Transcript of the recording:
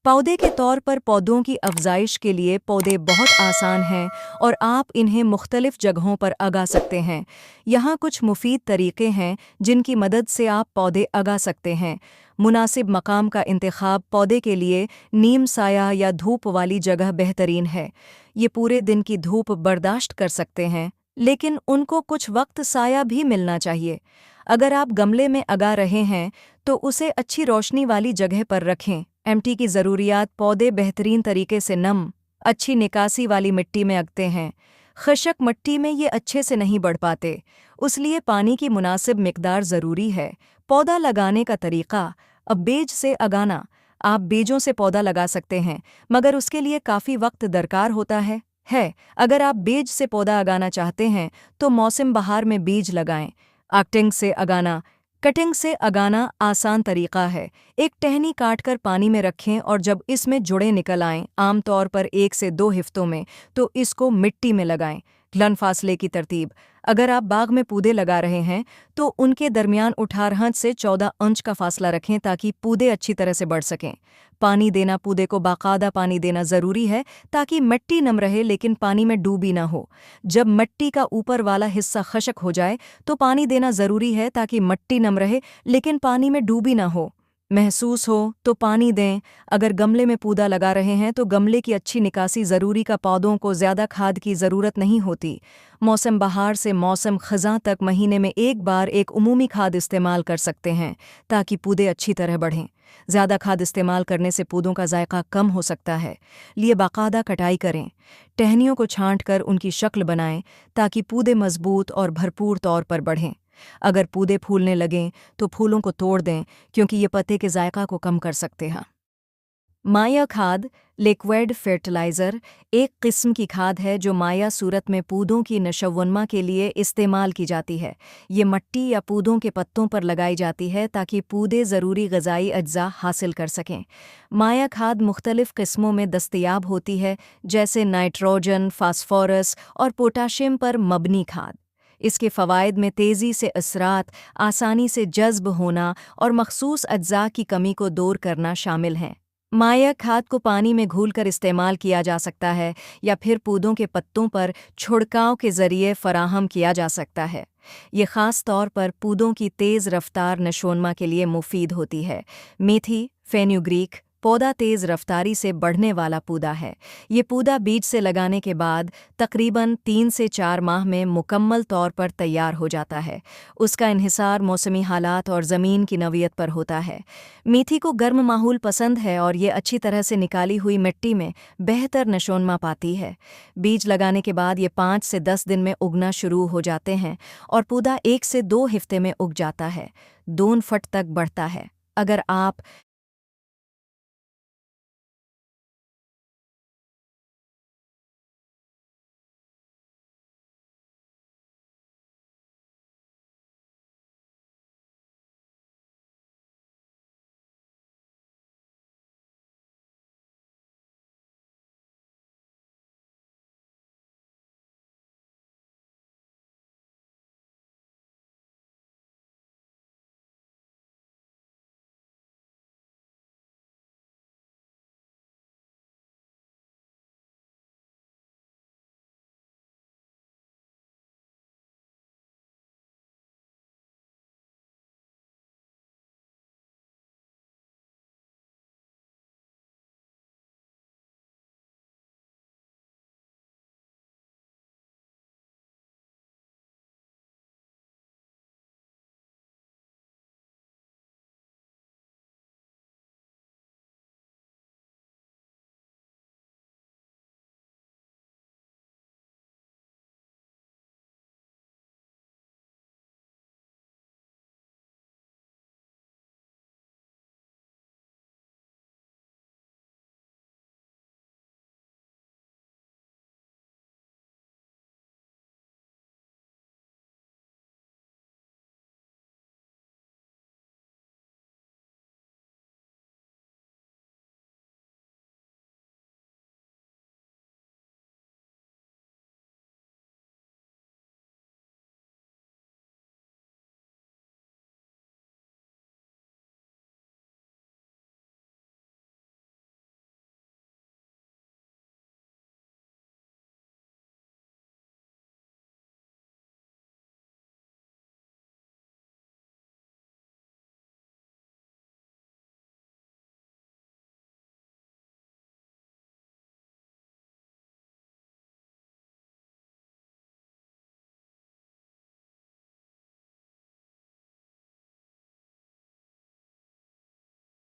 पौधे के तौर पर पौधों की अफजाइश के लिए पौधे बहुत आसान हैं और आप इन्हें मुख्तलिफ जगहों पर उगा सकते हैं। यहाँ कुछ मुफीद तरीके हैं जिनकी मदद से आप पौधे उगा सकते हैं। मुनासिब मकाम का इंतखाब पौधे के लिए नीम साया या धूप वाली जगह बेहतरीन है। ये पूरे दिन की धूप बर्दाश्त कर सकते हैं, लेकिन उनको कुछ वक्त साया भी मिलना चाहिए। अगर आप गमले में उगा रहे हैं तो उसे अच्छी रोशनी वाली जगह पर रखें। एमटी की ज़रूरियात पौधे बेहतरीन तरीके से नम, अच्छी निकासी वाली मिट्टी में उगते हैं। खशक मिट्टी में ये अच्छे से नहीं बढ़ पाते, इसलिए पानी की मुनासिब मिकदार ज़रूरी है। पौधा लगाने का तरीका। अब बीज से उगाना। आप बीजों से पौधा लगा सकते हैं, मगर उसके लिए काफ़ी वक्त दरकार होता है। अगर आप बीज से पौधा उगाना चाहते हैं तो मौसम बहार में बीज लगाएं। कटिंग से उगाना। कटिंग से उगाना आसान तरीका है। एक टहनी काटकर पानी में रखें और जब इसमें जुड़े निकल आएं, आमतौर पर 1 से 2 हफ्तों में, तो इसको मिट्टी में लगाएं। घलन फासले की तरतीब। अगर आप बाग में पौधे लगा रहे हैं तो उनके दरमियान 18 से 14 इंच का फासला रखें ताकि पौधे अच्छी तरह से बढ़ सकें। पानी देना। पौधे को बाकायदा पानी देना ज़रूरी है ताकि मिट्टी नम रहे लेकिन पानी में डूबी ना हो। जब मिट्टी का ऊपर वाला हिस्सा खशक हो जाए तो पानी देना ज़रूरी है ताकि मिट्टी नम रहे लेकिन पानी में डूबी ना हो। महसूस हो तो पानी दें। अगर गमले में पौधा लगा रहे हैं तो गमले की अच्छी निकासी ज़रूरी का। पौधों को ज़्यादा खाद की ज़रूरत नहीं होती। मौसम बहार से मौसम ख़ज़ां तक महीने में एक बार एक उमूमी खाद इस्तेमाल कर सकते हैं ताकि पौधे अच्छी तरह बढ़ें। ज़्यादा खाद इस्तेमाल करने से पौधों का जायका कम हो सकता है, लिए बाकायदा कटाई करें। टहनियों को छांट कर उनकी शक्ल बनाएं ताकि पौधे मजबूत और भरपूर तौर पर बढ़ें। अगर पौधे फूलने लगें तो फूलों को तोड़ दें क्योंकि ये पत्ते के जायका को कम कर सकते हैं। माया खाद लिक्विड फर्टिलाइज़र एक किस्म की खाद है जो माया सूरत में पौधों की नशोवनमा के लिए इस्तेमाल की जाती है। ये मिट्टी या पौधों के पत्तों पर लगाई जाती है ताकि पौधे ज़रूरी ग़िज़ाई अज्जा हासिल कर सकें। माया खाद मुख्तलिफ़ किस्मों में दस्तयाब होती है, जैसे नाइट्रोजन, फास्फोरस और पोटाशियम पर मबनी खाद। इसके फ़वाइद में तेज़ी से असरात, आसानी से जज़्ब होना और मखसूस अज्जा की कमी को दूर करना शामिल हैं। माया खाद को पानी में घोलकर इस्तेमाल किया जा सकता है या फिर पौधों के पत्तों पर छिड़काव के ज़रिए फ़राहम किया जा सकता है। ये ख़ास तौर पर पौधों की तेज़ रफ्तार नशोनमा के लिए मुफीद होती है। मेथी फेनुग्रीक पौधा तेज़ रफ्तारी से बढ़ने वाला पौधा है। ये पौधा बीज से लगाने के बाद तकरीबन 3 से 4 माह में मुकम्मल तौर पर तैयार हो जाता है। उसका इन्हिसार मौसमी हालात और ज़मीन की नौइयत पर होता है। मेथी को गर्म माहौल पसंद है और ये अच्छी तरह से निकाली हुई मिट्टी में बेहतर नशोनमा पाती है। बीज लगाने के बाद ये 5 से 10 दिन में उगना शुरू हो जाते हैं और पौधा 1 से 2 हफ्ते में उग जाता है। 2 फुट तक बढ़ता है। अगर आप